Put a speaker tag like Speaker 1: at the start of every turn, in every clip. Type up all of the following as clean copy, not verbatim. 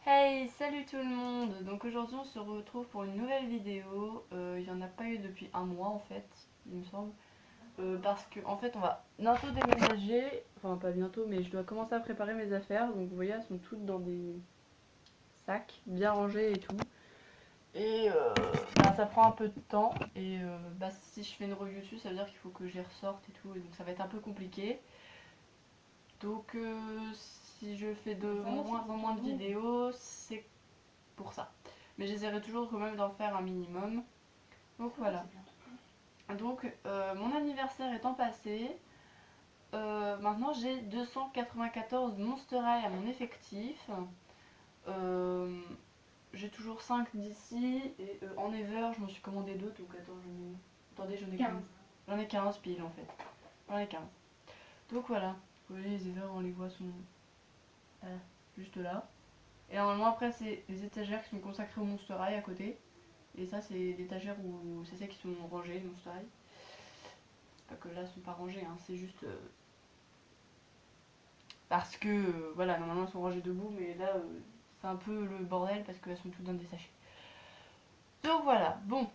Speaker 1: Hey, salut tout le monde! Donc aujourd'hui on se retrouve pour une nouvelle vidéo. Il n'y en a pas eu depuis un mois en fait, il me semble. Parce que en fait on va bientôt déménager. Enfin pas bientôt mais je dois commencer à préparer mes affaires. Donc vous voyez elles sont toutes dans des sacs, bien rangés et tout. Et ça prend un peu de temps. Et si je fais une review dessus ça veut dire qu'il faut que je les ressorte et tout. Et donc ça va être un peu compliqué. Donc si je fais de moins en moins de vidéos, c'est pour ça. Mais j'essaierai toujours quand même d'en faire un minimum. Donc voilà. Donc mon anniversaire étant passé, maintenant j'ai 294 Monster High à mon effectif. Euh, j'ai toujours 5 d'ici et en Ever je m'en suis commandé d'autres. Donc attendez, j'en ai 15. J'en ai 15 piles en fait. J'en ai 15. Donc voilà. Vous voyez les Ever on les voit sont juste là. Et normalement après c'est les étagères qui sont consacrées au Monster High à côté. Et ça c'est l'étagère où c'est celles qui sont rangées, les Monster High. Pas que là elles sont pas rangées, hein, c'est juste parce que voilà, normalement elles sont rangées debout, mais là c'est un peu le bordel parce qu'elles sont toutes dans des sachets. Donc voilà, bon.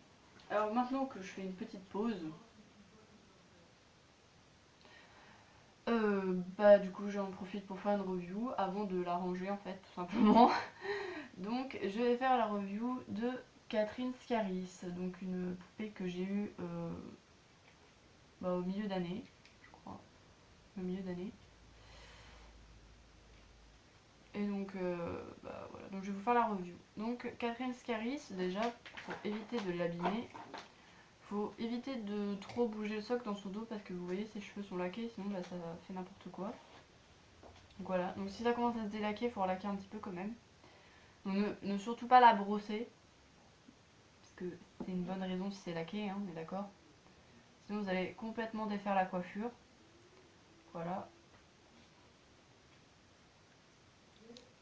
Speaker 1: Alors maintenant que je fais une petite pause, du coup j'en profite pour faire une review avant de la ranger en fait, tout simplement. Donc je vais faire la review de Catherine Scaris, donc une poupée que j'ai eue au milieu d'année, je crois, au milieu d'année. Et donc, voilà. Donc je vais vous faire la review. Donc Catherine Scaris, déjà, pour éviter de l'abîmer, faut éviter de trop bouger le socle dans son dos parce que vous voyez ses cheveux sont laqués, sinon ça fait n'importe quoi. Donc voilà, donc si ça commence à se délaquer, il faut relaquer un petit peu quand même. Donc ne surtout pas la brosser, parce que c'est une bonne raison si c'est laqué, hein, on est d'accord. Sinon vous allez complètement défaire la coiffure. Voilà.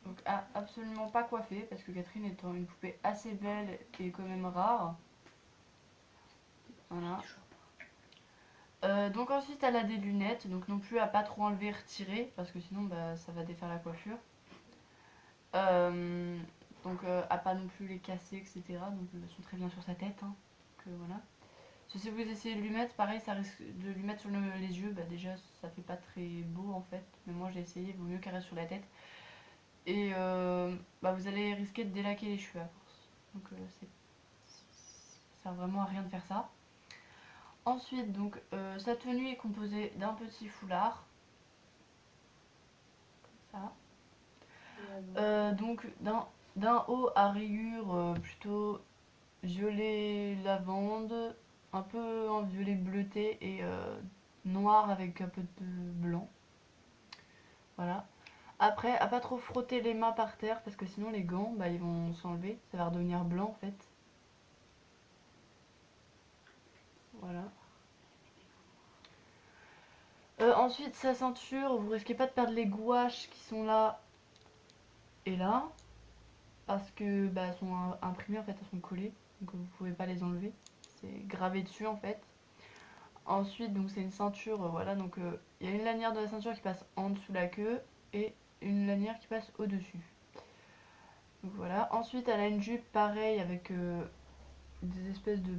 Speaker 1: Donc absolument pas coiffée, parce que Catherine étant une poupée assez belle et quand même rare. Voilà. Donc ensuite elle a des lunettes, donc non plus à pas trop enlever et retirer, parce que sinon ça va défaire la coiffure. Euh, donc à pas non plus les casser, etc. Donc elles sont très bien sur sa tête. Hein. Donc, voilà. Si vous essayez de lui mettre, pareil, ça risque de lui mettre sur les yeux, déjà ça fait pas très beau en fait. Mais moi j'ai essayé, il vaut mieux qu'elle reste sur la tête. Et vous allez risquer de délaquer les cheveux à force. Donc ça sert vraiment à rien de faire ça. Ensuite, donc, sa tenue est composée d'un petit foulard. Ça. Donc, d'un haut à rayures plutôt violet lavande, un peu en violet bleuté et noir avec un peu de blanc. Voilà. Après, à pas trop frotter les mains par terre parce que sinon les gants, ils vont s'enlever. Ça va redevenir blanc en fait. Voilà. Ensuite, sa ceinture, vous risquez pas de perdre les gouaches qui sont là et là. Parce que elles sont imprimées en fait, elles sont collées. Donc vous pouvez pas les enlever. C'est gravé dessus en fait. Ensuite, donc c'est une ceinture, voilà. Donc il y a une lanière de la ceinture qui passe en dessous la queue et une lanière qui passe au-dessus. Donc voilà. Ensuite, elle a une jupe pareille avec des espèces de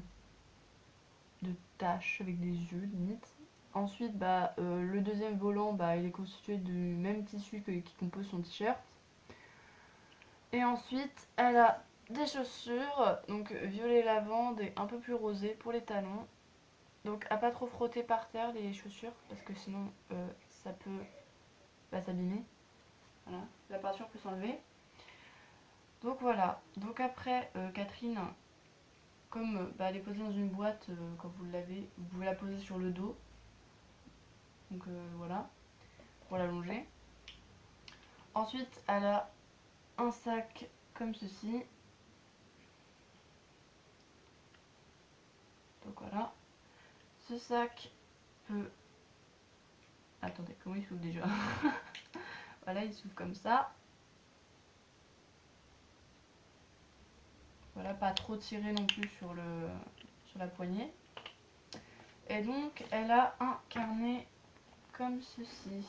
Speaker 1: taches avec des yeux limite. Ensuite, le deuxième volant, il est constitué du même tissu qui compose son t-shirt. Et ensuite, elle a des chaussures, donc violet lavande et un peu plus rosé pour les talons. Donc à pas trop frotter par terre les chaussures parce que sinon ça peut s'abîmer. Voilà, la peinture peut s'enlever. Donc voilà, donc après Catherine, comme elle est posée dans une boîte quand vous l'avez, vous pouvez la poser sur le dos. Donc voilà, pour l'allonger. Ensuite, elle a un sac comme ceci. Donc voilà. Ce sac peut... Attendez, comment il s'ouvre déjà? Voilà, il s'ouvre comme ça. Voilà, pas trop tiré non plus sur la poignée. Et donc, elle a un carnet comme ceci.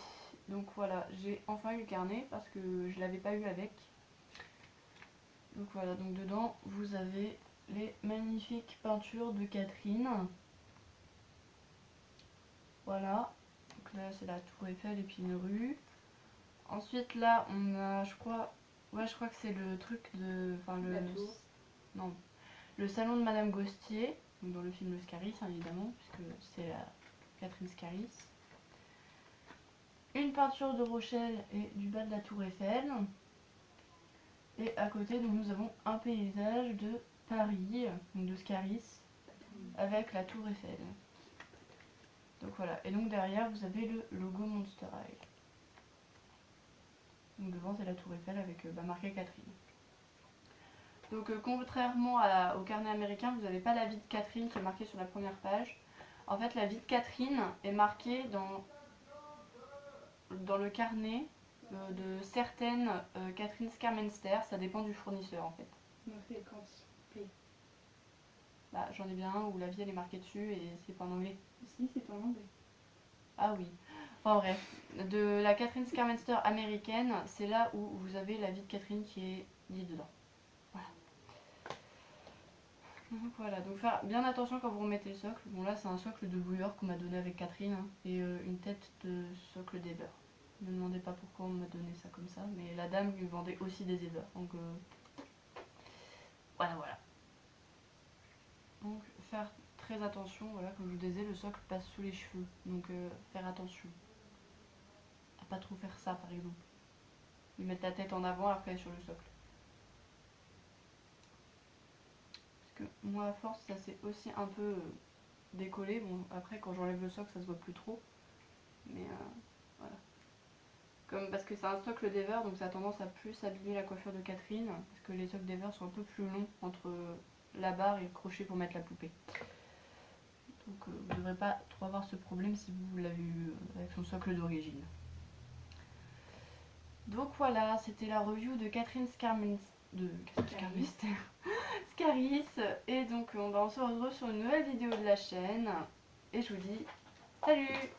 Speaker 1: Donc voilà, j'ai enfin eu le carnet parce que je l'avais pas eu avec. Donc voilà, donc dedans vous avez les magnifiques peintures de Catherine. Voilà, donc là c'est la tour Eiffel et puis une rue. Ensuite là on a, je crois que c'est le truc de, enfin le, non, le salon de Madame Ghostier, donc dans le film Le Scaris évidemment, puisque c'est la Catherine Scaris. Une peinture de Rochelle et du bas de la tour Eiffel. Et à côté donc, nous avons un paysage de Paris, donc de Scaris, avec la tour Eiffel. Donc voilà, et donc derrière vous avez le logo Monster High. Donc devant c'est la tour Eiffel avec marqué Catherine. Donc contrairement au carnet américain, vous n'avez pas la vie de Catherine qui est marquée sur la première page. En fait la vie de Catherine est marquée dans le carnet de certaines Catherine Scarmenster, ça dépend du fournisseur en fait. Bah, j'en ai bien un où la vie elle est marquée dessus et c'est pas en anglais.
Speaker 2: Si, c'est en anglais.
Speaker 1: Ah oui. Enfin bref, de la Catherine Scarmenster américaine, c'est là où vous avez la vie de Catherine qui est dit dedans. Voilà. Donc voilà, donc faire bien attention quand vous remettez le socle. Bon là c'est un socle de bouilleur qu'on m'a donné avec Catherine hein, et une tête de socle d'Eber. Ne me demandez pas pourquoi on m'a donné ça comme ça, mais la dame lui vendait aussi des Eber. Donc voilà. Donc faire très attention, voilà, comme je vous disais, le socle passe sous les cheveux. Donc faire attention. À pas trop faire ça par exemple. Lui mettre la tête en avant après sur le socle. Parce que moi à force ça s'est aussi un peu décollé. Bon après quand j'enlève le socle ça se voit plus trop. Mais voilà. Comme, parce que c'est un socle d'Ever donc ça a tendance à plus abîmer la coiffure de Catherine. Parce que les socles d'Ever sont un peu plus longs entre la barre et le crochet pour mettre la poupée. Donc vous ne devrez pas trop avoir ce problème si vous l'avez eu avec son socle d'origine. Donc voilà, c'était la review de Catherine Scaris. Et donc on se retrouve sur une nouvelle vidéo de la chaîne. Et je vous dis salut!